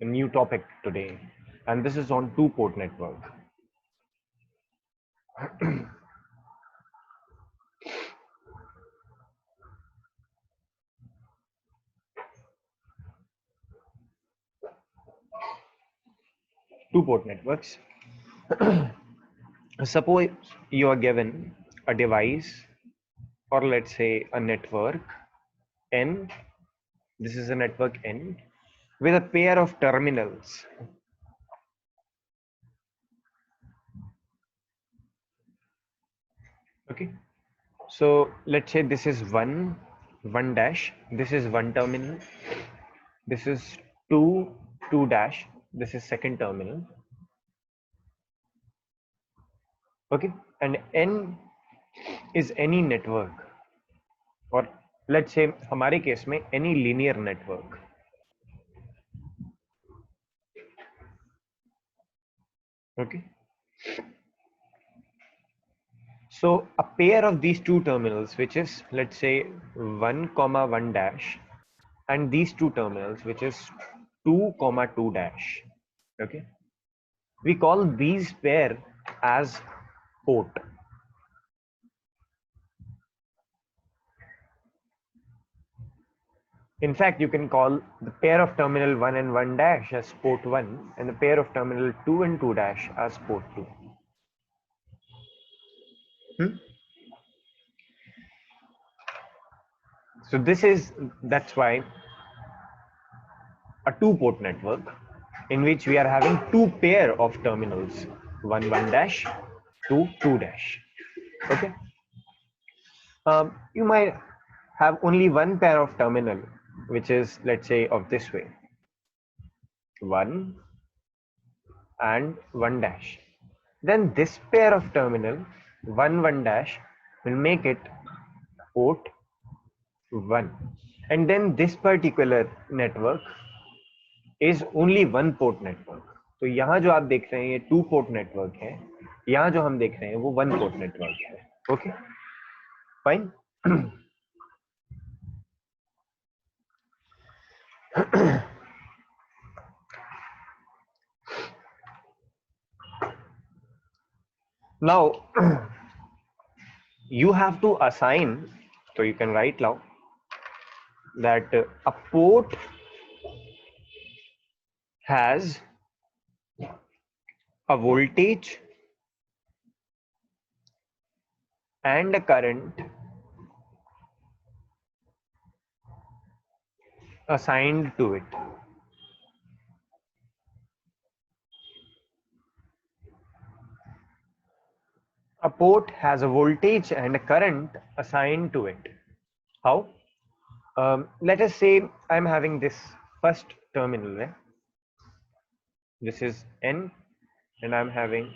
a new topic today, and this is on two-port network. Two-port networks. Suppose you are given a device, or let's say a network N. This is a network N with a pair of terminals. Okay. So let's say this is one dash. This is one terminal. This is two dash. This is second terminal. Okay. And N is any network, or let's say हमारे case में any linear network. Okay. So a pair of these two terminals, which is let's say 1, 1 dash, and these two terminals, which is 2, 2 dash. Okay. We call these pair as port. In fact, you can call the pair of terminal 1 and 1 dash as port 1, and the pair of terminal 2 and 2 dash as port 2. So that's why a two-port network in which we are having two pair of terminals, 1 dash, 2 dash. Okay. You might have only one pair of terminal, which is, let's say, of this way, 1 and 1 dash. Then this pair of terminal 1 dash will make it port 1, and then this particular network is only one port network. तो यहाँ जो आप देख रहे हैं ये to port network है, यहाँ जो हम देख रहे हैं वो वन पोर्ट नेटवर्क है. Okay, fine. Now you have to assign, so you can write now that a port has a voltage and a current assigned to it. A port has a voltage and a current assigned to it. How? Let us say I'm having this first terminal, right? This is N, and I'm having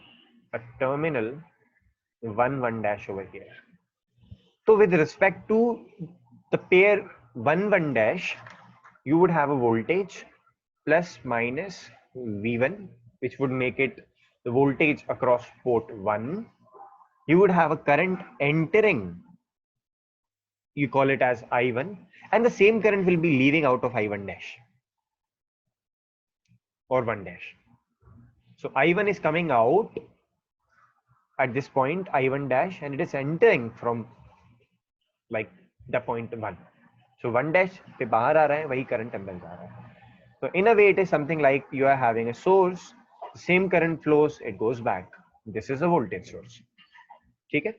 a terminal 1 dash over here. So with respect to the pair 1 dash, you would have a voltage plus minus V1, which would make it the voltage across port 1. You would have a current entering, you call it as I1, and the same current will be leaving out of I1 dash or 1 dash. So I1 is coming out at this point, I1 dash, and it is entering from like the point 1. So 1 dash पे बाहर आ रहा है, वही current अंदर जा रहा है. So in a way it is something like you are having a source, the same current flows, it goes back. This is a voltage source. ठीक है?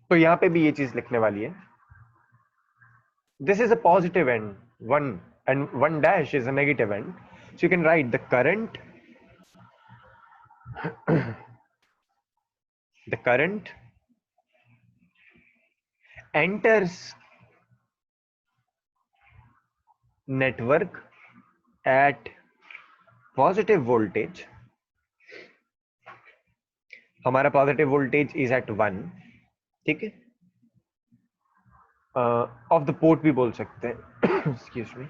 तो यहाँ पे भी ये चीज लिखने वाली है. This is a positive end, 1, and 1 dash is a negative end. So you can write the current enters network at positive voltage. हमारा positive voltage is at 1. ठीक है? Of the port भी बोल सकते हैं. Excuse me.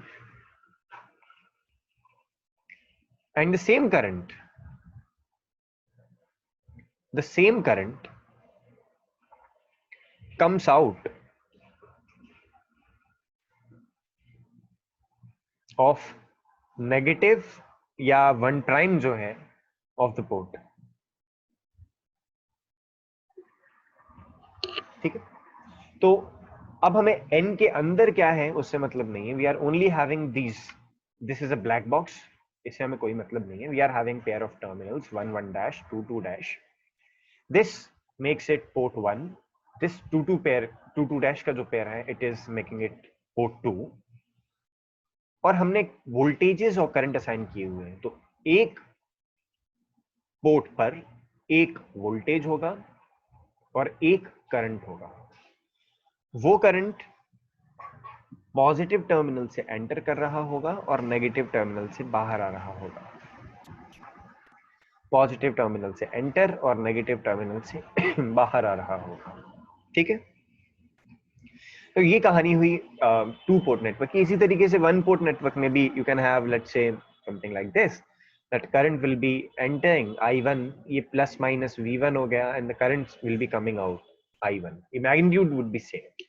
And the same current comes out of negative या 1 prime जो है ऑफ द पोर्ट। ठीक है, तो अब हमें n के अंदर क्या है उससे मतलब नहीं है। We are only having this is a black box, इससे हमें कोई मतलब नहीं है। We are having pair of terminals 1 1 dash 2 2 dash, this makes it port 1, this 2 2 pair 2 2 dash का जो पेयर है it is making it port 2। और हमने वोल्टेजेस और करंट असाइन किए हुए हैं, तो एक पोर्ट पर एक वोल्टेज होगा और एक करंट होगा। वो करंट पॉजिटिव टर्मिनल से एंटर कर रहा होगा और नेगेटिव टर्मिनल से बाहर आ रहा होगा। पॉजिटिव टर्मिनल से एंटर और नेगेटिव टर्मिनल से बाहर आ रहा होगा। ठीक है, तो ये कहानी हुई 2 पोर्ट नेटवर्क की। इसी तरीके से 1 पोर्ट नेटवर्क में भी यू कैन हैव लेट्स से something like this, that current will be entering I1, ये प्लस माइनस V1 हो गया, and the current will be coming out I1, the magnitude would be same.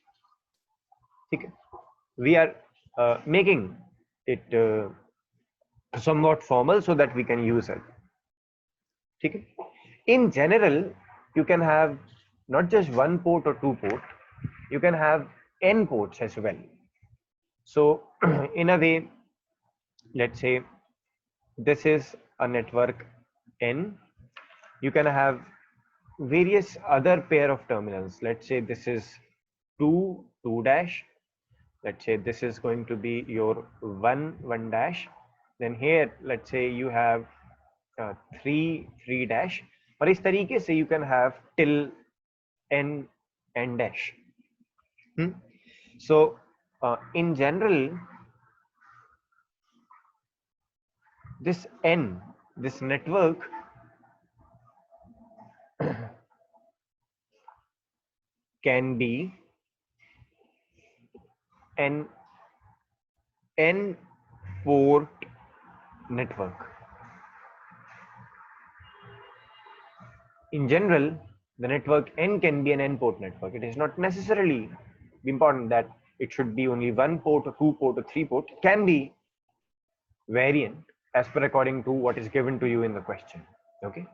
ठीक है, we are making it somewhat formal so that we can use it. ठीक है, in general you can have not just 1 port or 2 port, you can have n ports as well. So in a way, let's say this is a network n, you can have various other pair of terminals. Let's say this is 2 2 dash, let's say this is going to be your 1 1 dash, then here let's say you have 3 3 dash, और इस तरीके से you can have till n dash. So in general this n, this network can be an n port network. In general, the network n can be an n port network. It is not necessarily important that it should be only 1 port or 2 port or 3 port. It can be variant as per according to what is given to you in the question. Okay,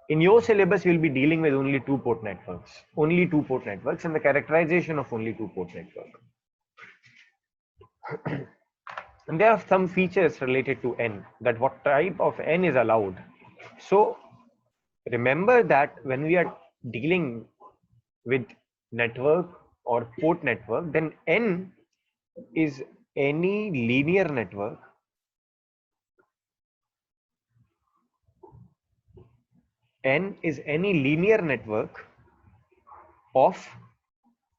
in your syllabus you will be dealing with only 2 port networks, and the characterization of only 2 port network. And there are some features related to n, that what type of n is allowed. So remember that when we are dealing with network or port network, then n is any linear network of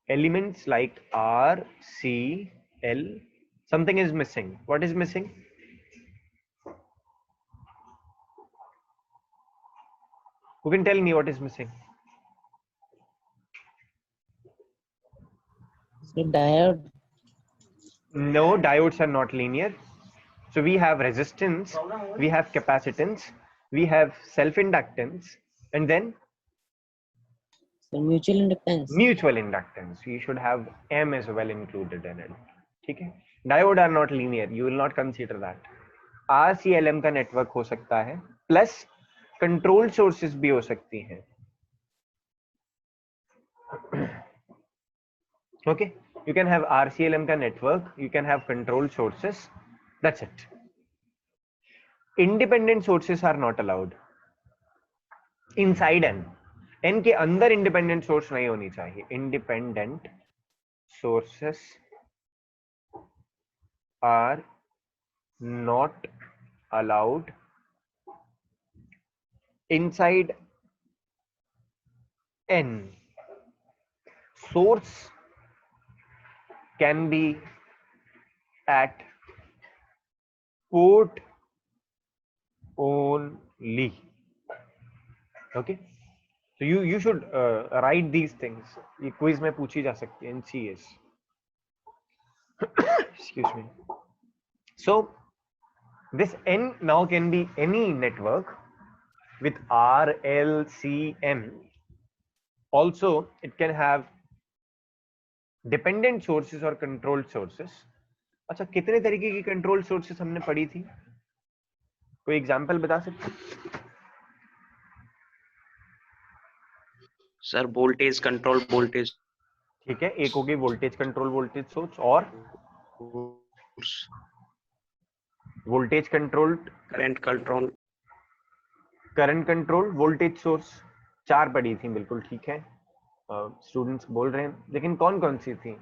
elements like R, C, L. Something is missing. What is missing? Who can tell me what is missing? So diode. No, diodes are not linear. So we have resistance, we have capacitance, we have self-inductance, and then So mutual inductance. mutual inductance. You should have M as well included in it. Okay? Diode are not linear. You will not consider that. RCLM का network हो सकता है, plus control sources भी हो सकती हैं. Okay, you can have RCLM का network, you can have control sources, that's it. Independent sources are not allowed inside n के अंदर independent source नहीं होनी चाहिए. Independent sources are not allowed inside n. Source can be at port only. Okay, so you should write these things. ये quiz में पूछी जा सकती है in CS. Excuse me. So this n now can be any network with R, L, C, M. Also, it can have dependent sources or controlled sources. अच्छा, कितने तरीके की कंट्रोल सोर्सेस हमने पढ़ी थी? कोई एग्जांपल बता सकते? सर वोल्टेज कंट्रोल वोल्टेज ठीक है, एक होगी वोल्टेज कंट्रोल वोल्टेज सोर्स, और voltage controlled current control current control voltage source. 4 पढ़ी थी, बिल्कुल ठीक है। स्टूडेंट्स बोल रहे हैं, लेकिन कौन कौन सी थी?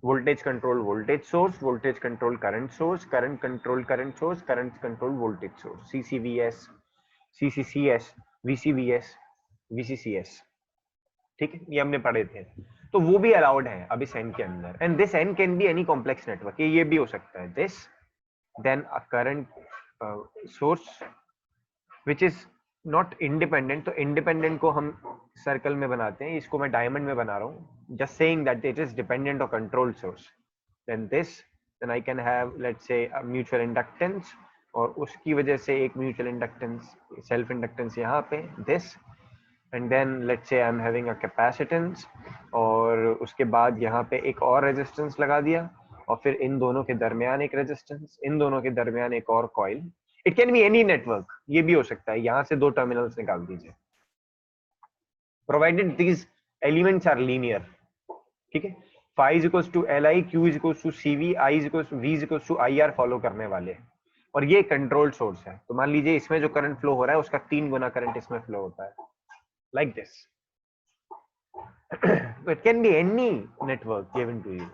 Voltage control voltage source, voltage control current source, current control current source, current control voltage source, CCVS, CCCS, VCVS, VCCS. ठीक है, ये हमने पढ़े थे। तो वो भी अलाउड है अब इस एन के अंदर, and this N can be any complex network. ये भी हो सकता है this, then a current source which is not independent. तो इंडिपेंडेंट को हम सर्कल में बनाते हैं, इसको मैं डायमंड में बना रहा हूँ, just saying that it is dependent on control source. Then this, then I can have let's say mutual inductance, और उसकी वजह से एक म्यूचुअल इंडक्टेंस, सेल्फ इंडक्टेंस यहाँ पे, this, and then let's say I am having a capacitance, और उसके बाद यहाँ पे एक और रेजिस्टेंस लगा दिया, और फिर इन दोनों के दरमियान एक रेजिस्टेंस, इन दोनों के दरमियान एक और coil. It can be any network, ये भी हो सकता है। यहाँ से 2 टर्मिनल्स निकाल दीजिए, provided these elements are linear. ठीक है, phi is equals to li, q is equals to cv, I is equals to v is equals to ir follow करने वाले, और ये कंट्रोल सोर्स है। तो मान लीजिए इसमें जो करंट फ्लो हो रहा है उसका 3 गुना करंट इसमें फ्लो होता है, like this. It can be any network given to you,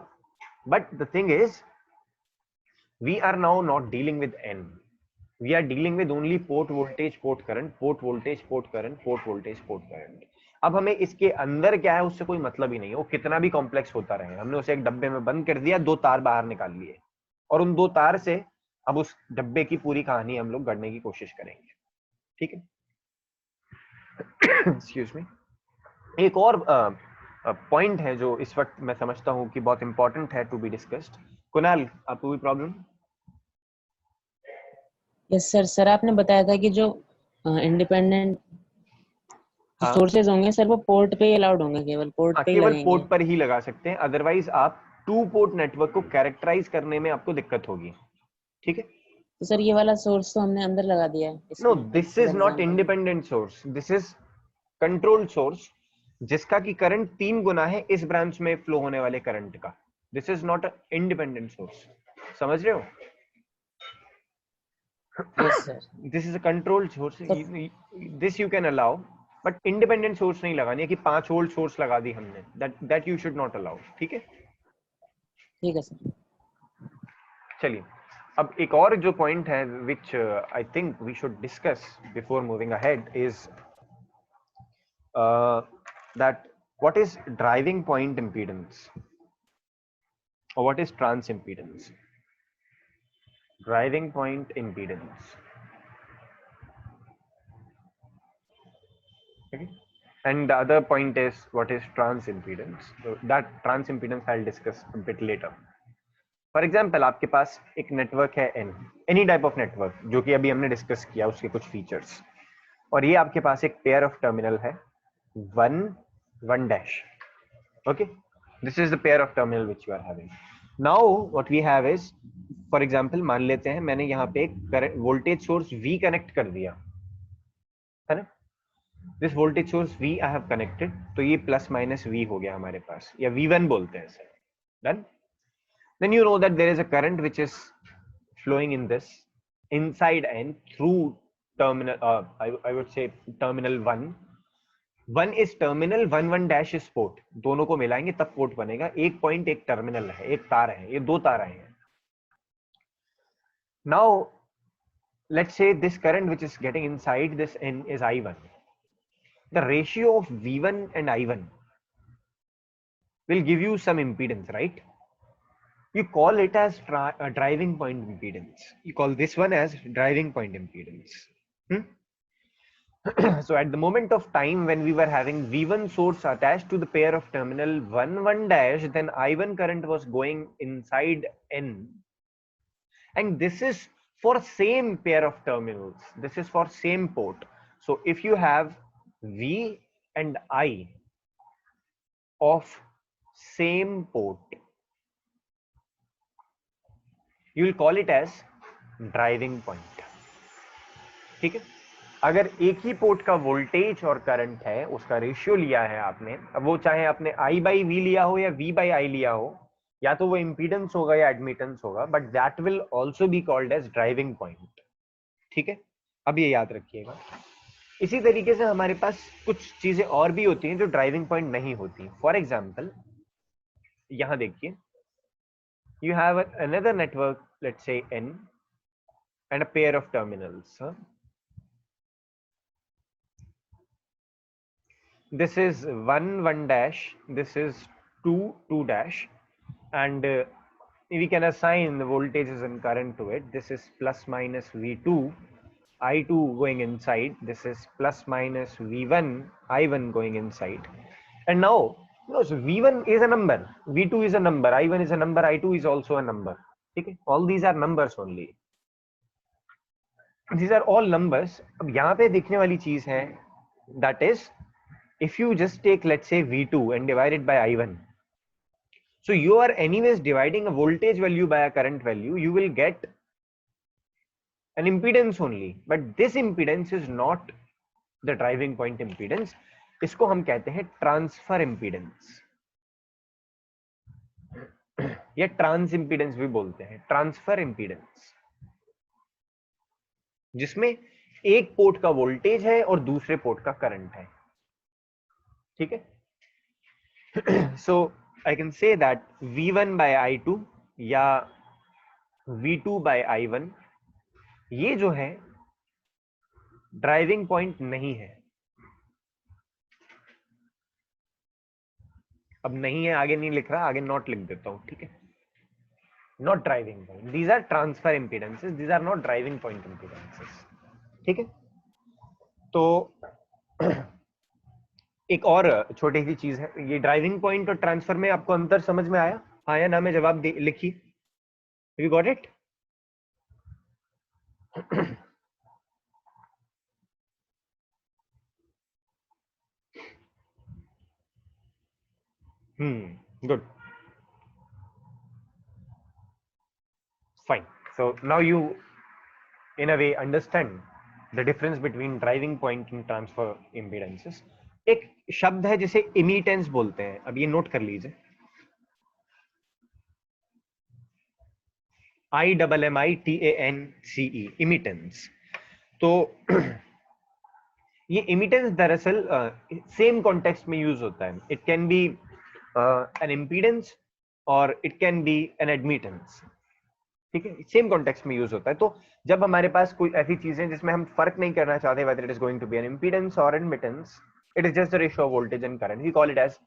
but the thing is we are now not dealing with n, we are dealing with only port voltage, port current, port voltage, port current, port voltage, port current। अब हमें इसके अंदर क्या है उससे कोई मतलब ही नहीं है, वो कितना भी कॉम्प्लेक्स होता रहे। हमने उसे एक डब्बे में बंद कर दिया, 2 तार बाहर निकाल लिए, और उन 2 तार से अब उस डब्बे की पूरी कहानी हम लोग गढ़ने की कोशिश करेंगे। ठीक है, एक्सक्यूज मी। एक और पॉइंट है जो इस वक्त मैं समझता हूं कि बहुत इंपॉर्टेंट है टू बी डिस्कस्ड। कुणाल, आपको कोई प्रॉब्लम? Yes sir. सर आपने बताया था कि जो इंडिपेंडेंट हाँ, सोर्सेज होंगे सर वो पोर्ट पे ही अलाउड होंगे, केवल पोर्ट पे ही केवल लगेंगे। पोर्ट पर ही लगा सकते हैं, अदरवाइज आप 2 पोर्ट नेटवर्क को कैरेक्टराइज करने में आपको दिक्कत होगी। ठीक है, तो सर ये वाला सोर्स तो हमने अंदर लगा दिया है नो, इसमें, this for is not example. Independent source, this is control source, जिसका की करंट 3 गुना है इस ब्रांच में फ्लो होने वाले करंट का। This is not independent source, समझ रहे हो? Yes sir. This is a control source, this you can allow, but independent source नहीं लगानी है कि 5 वोल्ट सोर्स लगा दी हमने, that you should not allow. ठीक है, ठीक है सर। चलिए अब एक और जो पॉइंट है which I think we should discuss before moving ahead is that what is driving point impedance or what is trans impedance? Driving point impedance, okay, and the other point is what is trans impedance. So that trans impedance I'll discuss a bit later. For example आपके पास एक network है N, any type of network जो कि अभी हमने discuss किया उसके कुछ फीचर्स, और ये आपके पास एक पेयर ऑफ टर्मिनल है 1 1 dash. Okay, this is the pair of terminal which you are having. Now what we have is, for example मान लेते हैं मैंने यहाँ पे एक वोल्टेज सोर्स V कनेक्ट कर दिया है ना, this voltage source V I have connected, तो ये प्लस माइनस V हो गया हमारे पास, या V1 बोलते हैं sir. Done, then you know that there is a current which is flowing in this inside n through terminal, I would say terminal 1 1 is terminal, 1 1 dash is port, दोनों को मिलाएंगे तब पोर्ट बनेगा। एक पॉइंट एक terminal है, एक तार है, ये 2 तार हैं। now let's say this current which is getting inside this n is I1, the ratio of V1 and I1 will give you some impedance, right? You call it as driving point impedance. You call this one as driving point impedance. So at the moment of time when we were having V1 source attached to the pair of terminal 1 1 dash, then I1 current was going inside N, and this is for same pair of terminals, this is for same port. So if you have V and I of same port, you will call it as driving point. ठीक है, अगर एक ही port का voltage और current है, उसका ratio लिया है आपने, अब वो चाहे आपने I by V लिया हो या V by I लिया हो, या तो वो इंपीडेंस होगा या एडमिटेंस होगा, but that will also be called as driving point. ठीक है, अब ये याद रखिएगा। इसी तरीके से हमारे पास कुछ चीजें और भी होती हैं जो ड्राइविंग पॉइंट नहीं होती। फॉर एग्जाम्पल यहां देखिए, you have another network, let's say N, and a pair of terminals. This is 1 1 dash, this is 2 2 dash, and we can assign the voltages and current to it. This is plus minus V2, I2 going inside. This is plus minus V1, I1 going inside. And now, no, so V1 is a number, V2 is a number, I1 is a number, I2 is also a number. Okay, all these are numbers only. These are all numbers. अब यहाँ पे देखने वाली चीज है, that is, if you just take, let's say, V2 and divide it by I1, so you are anyways dividing a voltage value by a current value, you will get an impedance only, but this impedance is not the driving point impedance. इसको हम कहते हैं transfer impedance या trans impedance भी बोलते हैं, transfer impedance, जिसमें एक पोर्ट का वोल्टेज है और दूसरे पोर्ट का करंट है। ठीक है, so I can say that V1 by I2 या V2 by I1, ये जो है ड्राइविंग पॉइंट नहीं है। अब नहीं है आगे नहीं लिख रहा, आगे नॉट लिख देता हूं। ठीक है, not driving point, these are transfer impedances, these are not driving point impedances. ठीक है, तो एक और छोटी सी चीज है, ये ड्राइविंग पॉइंट और ट्रांसफर में आपको अंतर समझ में आया? हाँ या ना में जवाब लिखिए। You got it? good, fine. So now you in a way understand the difference between driving point and transfer impedances. एक शब्द है जिसे इमिटेंस बोलते हैं, अब ये नोट कर लीजिए, IMMITANCE, इमिटेंस। तो ये इमिटेंस दरअसल सेम कॉन्टेक्स्ट में यूज होता है। It can be an impedance और it can be an admittance. ठीक है, सेम कॉन्टेक्स्ट में यूज होता है। तो जब हमारे पास कोई ऐसी चीजें जिसमें हम फर्क नहीं करना चाहते whether it is going to be an impedance or admittance, it is just the ratio of voltage and current, we call it as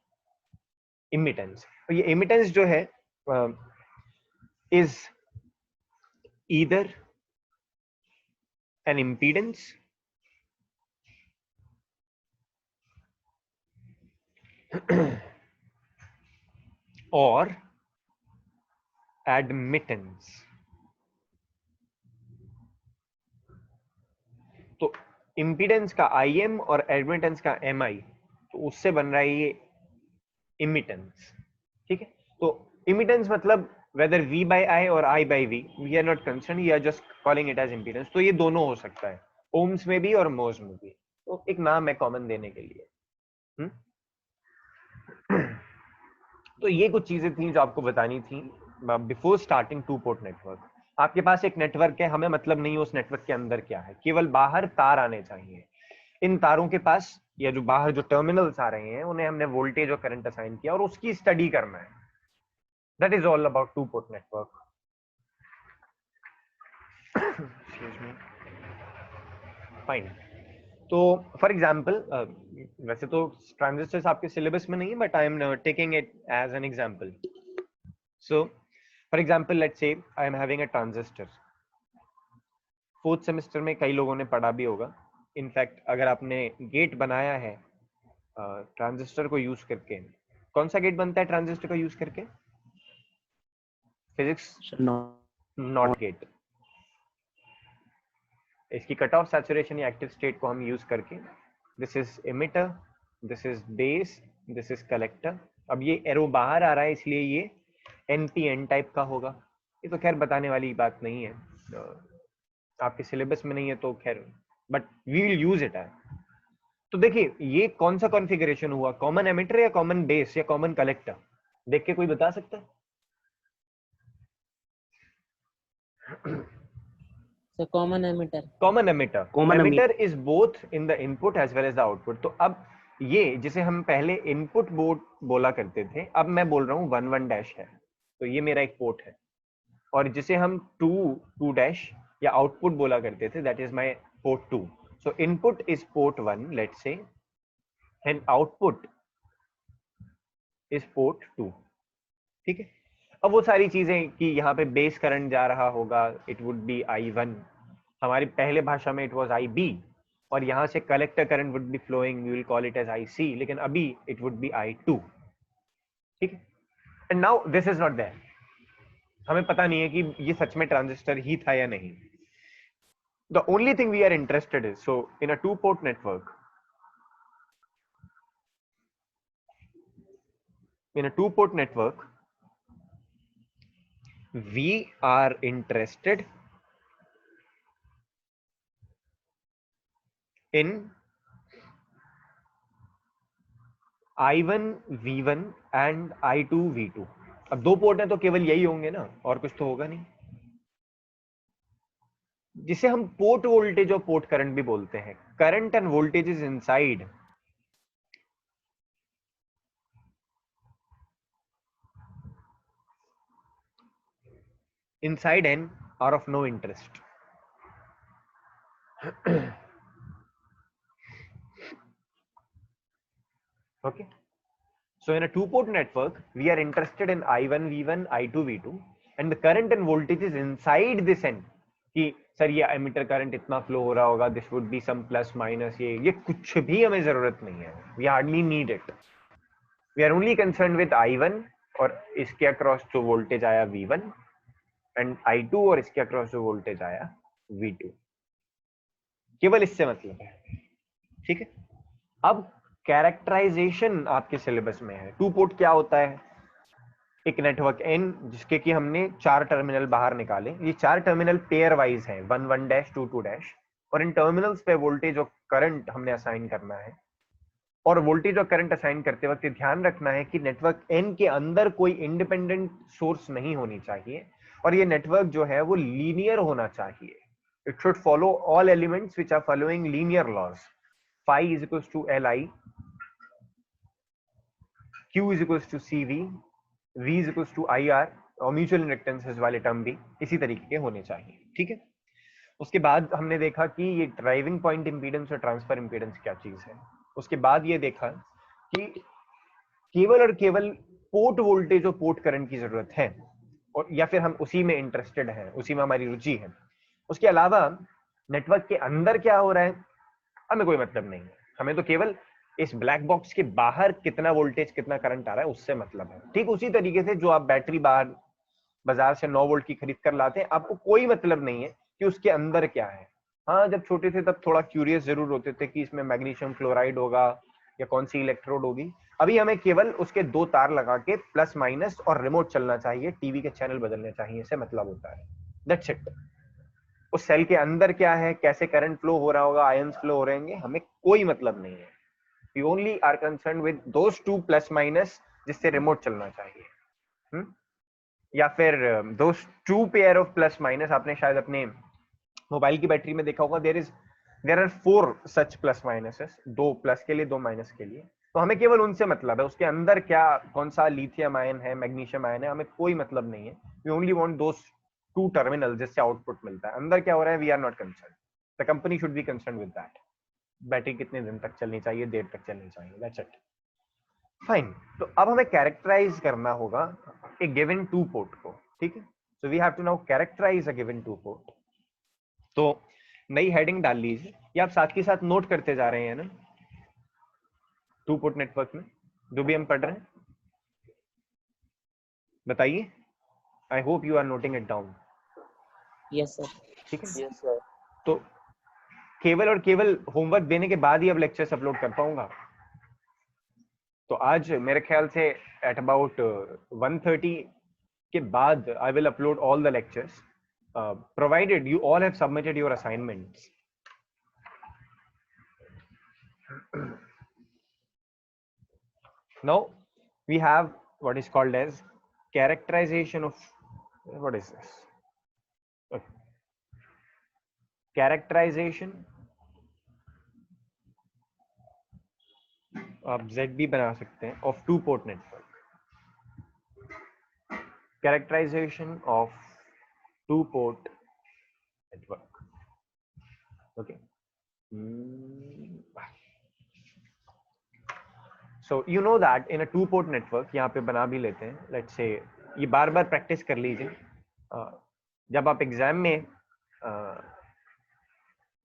immittance. तो ये immittance जो है is either an impedance or admittance. तो impedance का IM और admittance का MI, तो उससे बन रहा है ये इमिटेंस। ठीक है, तो इमिटेंस मतलब whether V by I और I by V, we are not concerned, we are just calling it as impedance। तो ये दोनों हो सकता है, ओम्स में भी और मोज में भी, तो एक नाम है कॉमन देने के लिए। तो ये कुछ चीजें थी जो आपको बतानी थी before starting to port network. आपके पास एक नेटवर्क है, हमें मतलब नहीं उस नेटवर्क के अंदर क्या है, केवल बाहर तार आने चाहिए। इन तारों के पास या जो बाहर जो टर्मिनल्स आ रहे हैं उन्हें हमने वोल्टेज और करंट असाइन किया और उसकी स्टडी करना है। That is all about two port network. Fine. तो फॉर एग्जाम्पल, वैसे तो ट्रांजिस्टर्स आपके सिलेबस में नहीं है, but I am taking it as an example. So for example let's say I am having a transistor. Fourth semester में कई लोगों ने पढ़ा भी होगा। इनफैक्ट अगर आपने गेट बनाया है ट्रांजिस्टर को यूज करके, कौन सा गेट बनता है ट्रांजिस्टर को यूज करके? Physics not gate. इसकी कट ऑफ सैचुरेशन या एक्टिव स्टेट को हम यूज करके, this is emitter, this is base, this is collector. अब ये एरो बाहर आ रहा है इसलिए ये NPN टाइप का होगा, ये तो खैर बताने वाली बात नहीं है, आपके सिलेबस में नहीं है तो खैर, but we will use it. तो देखिए ये कौन सा कॉन्फ़िगरेशन हुआ, कॉमन एमिटर या कॉमन बेस या कॉमन कलेक्टर, देख के कोई बता सकता है? Sir common emitter. Common emitter, Common emitter is both in the input as well as the output. तो अब ये जिसे हम पहले इनपुट बोर्ड बोला करते थे, अब मैं बोल रहा हूँ 1 डैश है, तो ये मेरा एक पोर्ट है। और जिसे हम 2 डैश या आउटपुट बोला करते थे, that is my port 2। So input is port 1 let's say, and output is port 2। ठीक है, अब वो सारी चीजें कि यहाँ पे बेस करंट जा रहा होगा, इट वुड बी I1, हमारी पहले भाषा में इट वाज IB, और यहाँ से collector current would be flowing, we will call it as IC, लेकिन अभी इट वुड बी I2। ठीक है, and now this is not there, हमें पता नहीं है कि ये सच में ट्रांजिस्टर ही था या नहीं। The only thing we are interested is, so in a 2-port network, in a 2-port network, we are interested in I1 V1 and I2 V2। अब 2 पोर्ट है तो केवल यही होंगे ना, और कुछ तो होगा नहीं, जिसे हम पोर्ट वोल्टेज और पोर्ट करंट भी बोलते हैं। Current end voltage is inside N are of no interest। Okay, so in a 2-port network we are interested in I1 V1 I2 V2 and the current and voltage is inside this N, कि sir ये emitter current इतना flow हो रहा होगा, this would be some plus minus, ये कुछ भी हमें जरूरत नहीं है, we hardly need it. We are only concern with I1 और इसके अक्रॉस जो वोल्टेज आया V1, एंड I2 और इसके अक्रॉस जो वोल्टेज आया V2, केवल इससे मतलब है। ठीक है, अब कैरेक्टराइजेशन आपके सिलेबस में है। 2-port क्या होता है, एक नेटवर्क N जिसके कि हमने 4 टर्मिनल बाहर निकाले, ये 4 टर्मिनल पेयर वाइज हैं, 1 डैश 2 डैश, और इन टर्मिनल्स पे वोल्टेज और करंट हमने असाइन करना है। और वोल्टेज और करंट असाइन करते वक्त ध्यान रखना है कि नेटवर्क N के अंदर कोई इंडिपेंडेंट सोर्स नहीं होनी चाहिए, और ये नेटवर्क जो है वो लीनियर होना चाहिए। It should follow all elements which are following linear laws. phi is equals to Li, Q is equals to CV, V is equals to IR, और म्यूचुअल इंडक्टेंसेस वाले टर्म भी इसी तरीके के होने चाहिए। ठीक है, उसके बाद हमने देखा कि ये ड्राइविंग पॉइंट इंपीडेंस और ट्रांसफर इंपीडेंस क्या चीज है। उसके बाद ये देखा कि केवल और केवल पोर्ट वोल्टेज और पोर्ट करंट की जरूरत है, और या फिर हम उसी में इंटरेस्टेड हैं, उसी में हमारी रुचि है। उसके अलावा नेटवर्क के अंदर क्या हो रहा है हमें कोई मतलब नहीं है, हमें तो केवल इस ब्लैक बॉक्स के बाहर कितना वोल्टेज कितना करंट आ रहा है उससे मतलब है। ठीक उसी तरीके से जो आप बैटरी बाहर बाजार से 9 वोल्ट की खरीद कर लाते हैं, आपको कोई मतलब नहीं है कि उसके अंदर क्या है। हाँ, जब छोटे थे तब थोड़ा क्यूरियस जरूर होते थे कि इसमें मैग्नीशियम फ्लोराइड होगा या कौन सी इलेक्ट्रोड होगी। अभी हमें केवल उसके 2 तार लगा के प्लस माइनस और रिमोट चलना चाहिए, टीवी के चैनल बदलने चाहिए, इससे मतलब होता है। That's it. उस सेल के अंदर क्या है, कैसे करंट फ्लो हो रहा होगा, आयंस फ्लो हो रहेंगे, हमें कोई मतलब नहीं है। We only are concern with those 2 plus minus जिससे रिमोट चलना चाहिए। या फिर those 2 pair of plus minus, आपने शायद अपने मोबाइल की बैटरी में देखा होगा, there are 4 such plus minuses, 2 plus के लिए 2 माइनस के लिए। तो हमें केवल उनसे मतलब है, उसके अंदर क्या कौन सा लिथियम आयन है, मैग्नीशियम आयन है, हमें कोई मतलब नहीं है। We only want those 2 terminal जिससे आउटपुट मिलता है। अंदर क्या हो रहा है we are not concern, the company should be concern with that. Battery कितने दिन तक चलनी चाहिए, देर तक चलनी चाहिए, दैट्स इट। फाइन, तो अब हमें कैरेक्टराइज करना होगा ए गिवन 2-port को। ठीक है, so we have to now characterize a given 2-port। तो नई हेडिंग डाल लीजिए, ये आप साथ के साथ नोट करते जा रहे हैं ना 2-port नेटवर्क में जो भी हम पढ़ रहे हैं, बताइए। I hope you are noting it down. Yes sir. ठीक है, यस सर। तो केवल और केवल होमवर्क देने के बाद ही अब लेक्चर्स अपलोड कर पाऊंगा। तो आज मेरे ख्याल से एट अबाउट 1:30 के बाद I will upload all the lectures, provided you all have submitted your assignments. Now we have what is called as characterization of, what is this? Okay. Characterization, आप Z भी बना सकते हैं, of two port network. Characterization of two port network. Okay. So you know that in a two port network, यहाँ पे बना भी लेते हैं, let's say ये बार बार प्रैक्टिस कर लीजिए, जब आप एग्जाम में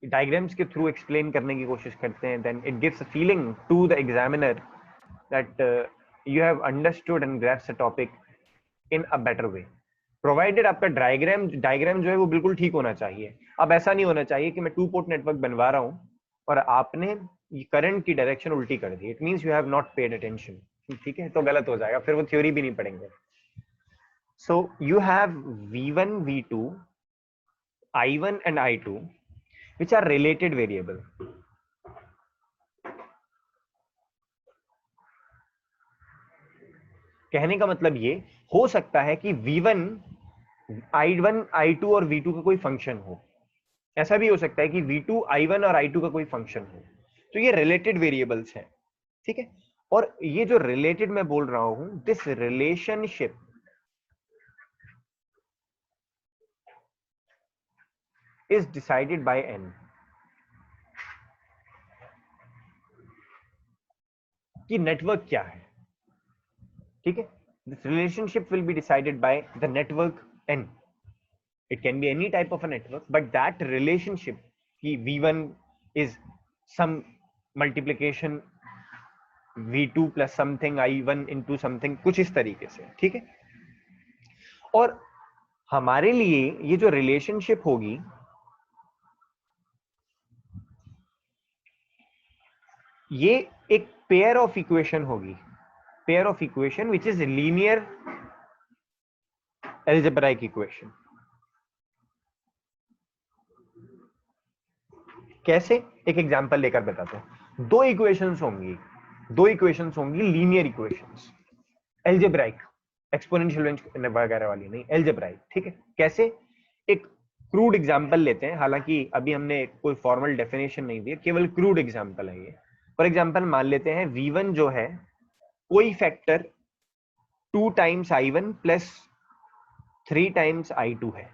डायग्राम्स के थ्रू एक्सप्लेन करने की कोशिश करते हैं, then it gives a feeling to the examiner that you have understood and grasped the topic in a better way. Provided आपका डायग्राम जो है वो बिल्कुल ठीक होना चाहिए. अब ऐसा नहीं होना चाहिए कि मैं टू पोर्ट नेटवर्क बनवा रहा हूँ और आपने करंट की डायरेक्शन उल्टी कर दी. It means you have not paid attention. ठीक है, तो गलत हो जाएगा, फिर वो थ्योरी भी नहीं पढ़ेंगे. So you have V1, V2, I1 and I2 which are related variable. कहने का मतलब ये हो सकता है कि V1, I1, I2 और V2 का कोई फंक्शन हो. ऐसा भी हो सकता है कि V2, I1 और I2 का कोई फंक्शन हो. तो ये रिलेटेड वेरिएबल्स हैं. ठीक है, और ये जो रिलेटेड मैं बोल रहा हूं, this relationship is decided by n. कि नेटवर्क क्या है. ठीक है, this relationship will be decided by the network n. It can be any type of a network, but that relationship कि V1 is some multiplication V2 plus something I1 into something, कुछ इस तरीके से. ठीक है, और हमारे लिए ये जो रिलेशनशिप होगी, ये एक पेयर ऑफ इक्वेशन होगी. Pair of equation which is linear algebraic equation. कैसे, एक एग्जांपल लेकर बताते हैं. दो इक्वेशंस होंगी लीनियर इक्वेशंस, एल्जेब्राइक, एक्सपोनेंशियल वगैरह वाली नहीं, एल्जेब्राइक. ठीक है, कैसे, एक क्रूड एग्जांपल लेते हैं. हालांकि अभी हमने कोई फॉर्मल डेफिनेशन नहीं दी, केवल क्रूड एग्जांपल है ये. फॉर एग्जांपल मान लेते हैं V1 जो है कोई factor 2 times I1 plus 3 times I2 है.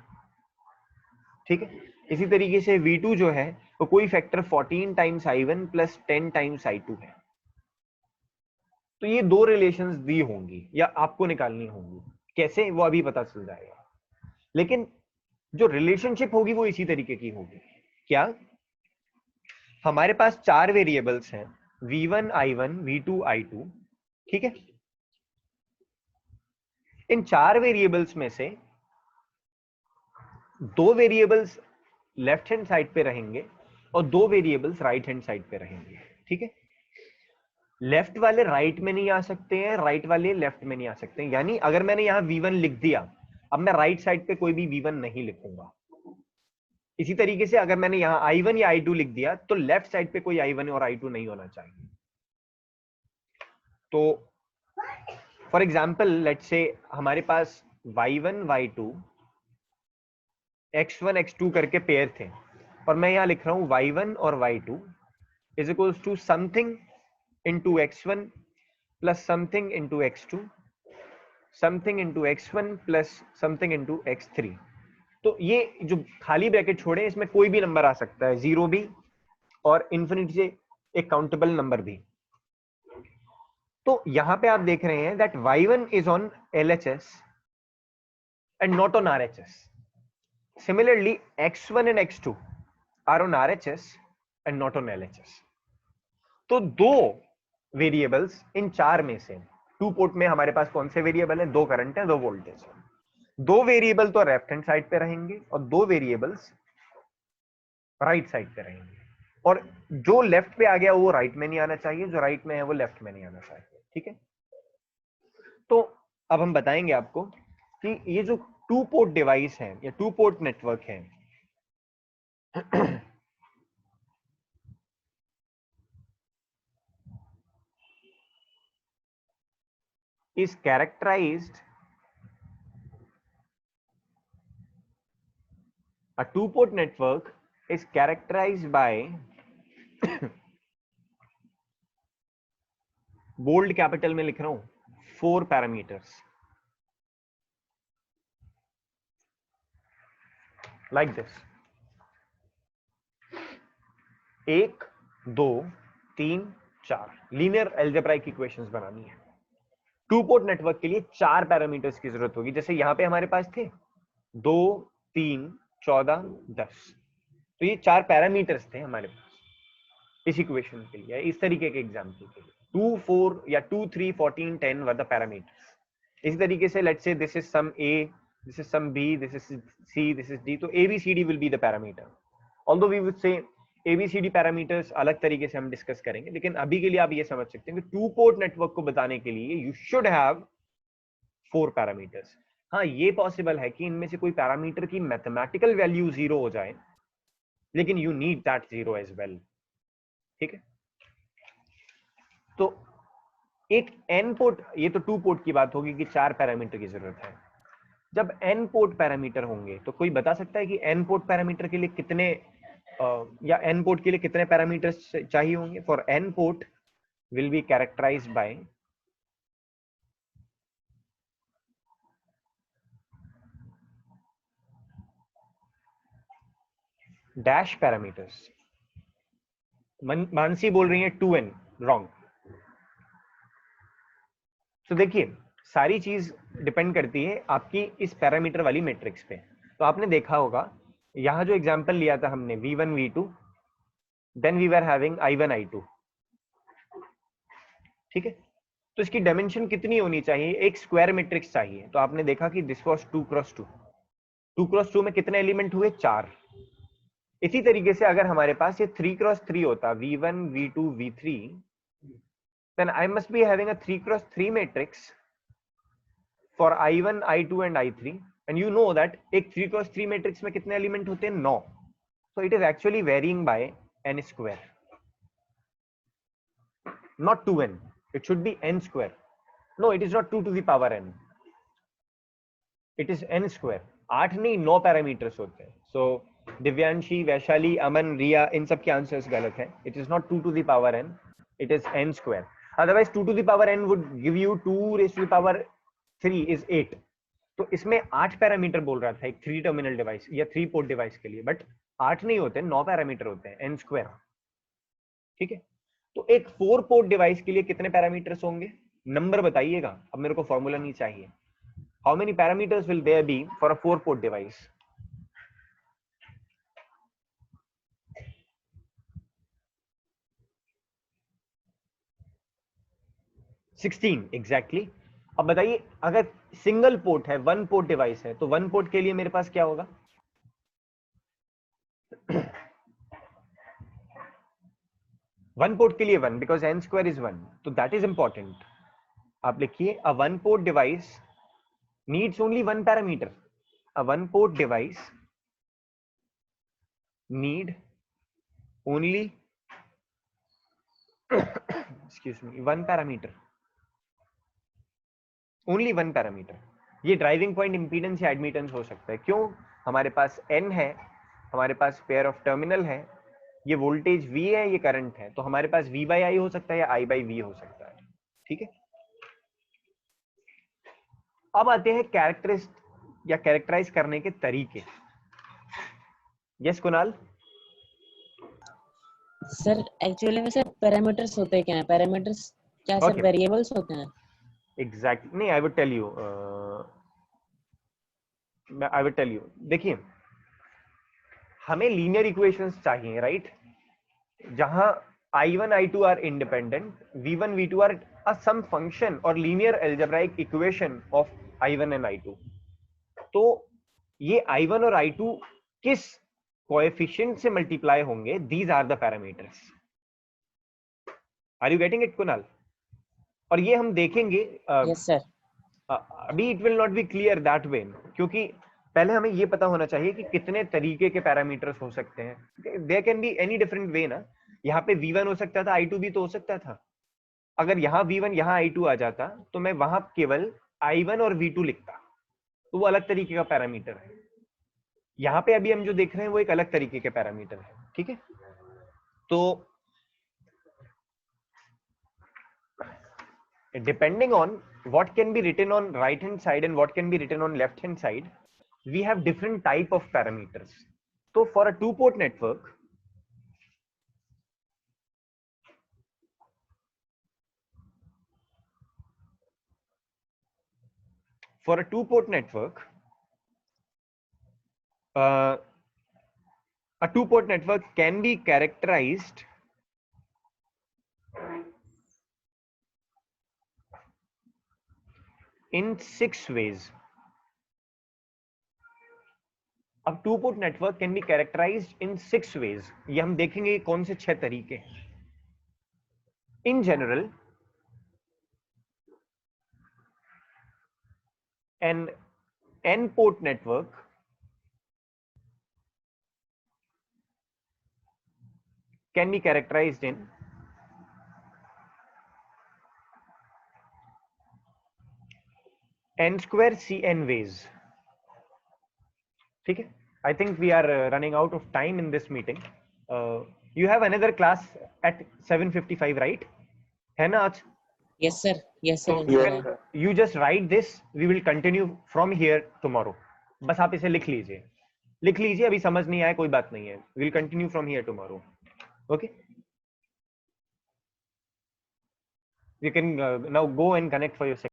ठीक है, इसी तरीके से V2 जो है वो कोई factor 14 times I1 plus 10 times I2 है. तो ये दो रिलेशंस दी होंगी या आपको निकालनी होंगी. कैसे, वो अभी पता चल जाएगा. लेकिन जो रिलेशनशिप होगी वो इसी तरीके की होगी. क्या, हमारे पास चार वेरिएबल्स हैं, V1, I1, V2, I2. ठीक है, इन चार वेरिएबल्स में से दो वेरिएबल्स लेफ्ट हैंड साइड पे रहेंगे और दो वेरिएबल्स राइट हैंड साइड पे रहेंगे. ठीक है, लेफ्ट वाले राइट में नहीं आ सकते हैं, राइट वाले लेफ्ट में नहीं आ सकते हैं. यानी अगर मैंने यहां V1 लिख दिया, अब मैं राइट साइड पे कोई भी V1 नहीं लिखूंगा. इसी तरीके से अगर मैंने यहां I1 या I2 लिख दिया तो लेफ्ट साइड पे कोई I1 और I2 नहीं होना चाहिए. तो फॉर एग्जाम्पल लेट्स से हमारे पास Y1, Y2, X1, X2 करके पेयर थे, और मैं यहां लिख रहा हूं Y1 और Y2 is equals to something into X1 plus something into X2, something into X1 plus something into X3. तो ये जो खाली ब्रैकेट छोड़े इसमें कोई भी नंबर आ सकता है, जीरो भी और इन्फिनिटी से एक काउंटेबल नंबर भी. तो यहां पे आप देख रहे हैं that Y1 is on LHS and not on RHS. Similarly, X1 and X2 are on RHS and not on LHS. तो दो वेरिएबल्स इन चार में से, टू पोर्ट में हमारे पास कौन से वेरिएबल है, दो करंट है, दो वोल्टेज है. दो वेरिएबल तो लेफ्ट हैंड साइड पे रहेंगे और दो वेरिएबल्स राइट साइड पे रहेंगे. और जो लेफ्ट पे आ गया वो राइट में नहीं आना चाहिए, जो राइट में है वो लेफ्ट में नहीं आना चाहिए. ठीक है, तो अब हम बताएंगे आपको कि ये जो टू पोर्ट डिवाइस है या टू पोर्ट नेटवर्क है is characterized a two port network is characterized by bold capital में लिख रहा हूं 4 parameters like this 1 2 3 4 linear algebraic equations बनानी है। टू पोर्ट नेटवर्क के लिए 4 पैरामीटर्स की जरूरत होगी। जैसे यहां पे हमारे पास थे 2 3 14 10, तो ये 4 पैरामीटर्स थे हमारे पास इस इक्वेशन के लिए, इस तरीके के एग्जाम्पल के लिए 2 4 या 2 3 14 10 वर द पैरामीटर्स। इसी तरीके से let's say this is some A, this is some B, this is C, this is D, तो A B C D will be the parameter. Although we would say ABCD parameters अलग तरीके से हम discuss करेंगे, लेकिन अभी के लिए आप ये समझ सकते हैं कि टू पोर्ट नेटवर्क को बताने के लिए यू शुड हैव 4 पैरामीटर्स। हाँ, ये पॉसिबल है कि इनमें से कोई पैरामीटर की मैथमेटिकल वैल्यू 0 हो जाए, लेकिन you need that 0 as well. ठीक है, तो एक एन पोर्ट, ये तो टू पोर्ट की बात होगी कि 4 पैरामीटर की जरूरत है। जब एन पोर्ट पैरामीटर होंगे तो कोई बता सकता है कि एन पोर्ट पैरामीटर के लिए कितने या एन पोर्ट के लिए कितने पैरामीटर्स चाहिए होंगे? For N port will be characterized by dash parameters. Mansi बोल रही है 2n, रॉन्ग। तो देखिए, सारी चीज डिपेंड करती है आपकी इस पैरामीटर वाली मैट्रिक्स पे। तो आपने देखा होगा यहां जो एग्जांपल लिया था हमने v1 v2, then we were having i1 i2। ठीक है, तो इसकी डायमेंशन कितनी होनी चाहिए? एक स्क्वायर मैट्रिक्स चाहिए। तो आपने देखा कि दिस वाज 2 क्रॉस 2, 2 क्रॉस 2 में कितने एलिमेंट हुए? 4। इसी तरीके से अगर हमारे पास ये 3 क्रॉस 3 होता, v1 v2 v3, then I must be having a 3 cross 3 matrix for i1 i2 and i3, and you know that एक 3 cross 3 matrix में कितने एलिमेंट होते हैं? 9। so it is actually varying by n square, not 2n, it should be n square. no, it is not 2 to the power n, it is n square। 8 नहीं 9 parameters होते हैं। so Divyanshi, Vaishali, अमन, रिया, इन सब के answers गलत हैं। it is not 2 to the power n, it is n square। otherwise 2 to the power n would give you 2 raised to the power 3 is 8। तो इसमें 8 parameter बोल रहा था एक 3 टर्मिनल डिवाइस या 3 पोर्ट डिवाइस के लिए, बट 8 नहीं होते, 9 पैरामीटर होते हैं, n स्क्वायर। ठीक है, तो एक 4 पोर्ट डिवाइस के लिए कितने पैरामीटर्स होंगे? नंबर बताइएगा, अब मेरे को फॉर्मूला नहीं चाहिए। How many parameters will there be for a 4 port device? 16 exactly. अब बताइए, अगर सिंगल पोर्ट है, 1 पोर्ट डिवाइस है, तो 1 पोर्ट के लिए मेरे पास क्या होगा? 1 पोर्ट के लिए 1, बिकॉज n स्क्वायर इज 1, तो दैट इज इंपॉर्टेंट। आप लिखिए, a 1 port device needs only 1 parameter. A 1 port device need only excuse me 1 parameter, only 1 parameter. ये ड्राइविंग पॉइंट इंपीडेंस या एडमिटेंस हो सकता है। क्यों? हमारे पास n है, हमारे पास पेयर ऑफ टर्मिनल है, ये वोल्टेज v है, ये करंट है, तो हमारे पास v बाई आई हो सकता है या i बाई v हो सकता है। ठीक है, अब आते हैं कैरेक्टरिस्ट या कैरेक्टराइज करने के तरीके। यस कुणाल? सर एक्चुअली में सर पैरामीटर्स होते क्या हैं? पैरामीटर्स क्या सर वेरिएबल्स होते हैं? एग्जैक्टली, नहीं, I would tell you, I would tell you. देखिए, हमें लीनियर इक्वेशंस चाहिए, राइट, जहां i1 i2 are independent, v1 v2 are a some function और linear algebraic equation of i1 and i2। तो ये i1 और i2 किस कोएफिशिएंट से मल्टीप्लाई होंगे? These are the parameters. Are you getting it Kunal? और ये हम देखेंगे यस सर। अभी it will not be clear that way, क्योंकि पहले हमें ये पता होना चाहिए कि कितने तरीके के पैरामीटर्स हो सकते हैं. There can be any different way ना. यहाँ पे V1 हो सकता था, I2 भी तो हो सकता था. अगर यहाँ V1 यहाँ I2 आ जाता तो मैं वहां केवल I1 और V2 लिखता, तो वो अलग तरीके का पैरामीटर है. यहाँ पे अभी हम जो देख रहे हैं वो एक अलग तरीके के पैरामीटर है. ठीक है, तो depending on what can be written on right hand side and what can be written on left hand side, we have different type of parameters. So for a two port network, a two port network can be characterized in 6 ways. A two port network can be characterized in 6 ways. ये हम देखेंगे कौन से 6 तरीके हैं. In general, an n port network can be characterized in n square cn ways. ठीक है, I think we are running out of time in this meeting. You have another class at 7:55, right? है ना आज? Yes sir. Yes sir. So you just write this. We will continue from here tomorrow. बस आप इसे लिख लीजिए. अभी समझ नहीं आया कोई बात नहीं है. We will continue from here tomorrow. Okay. You can now go and connect for your second.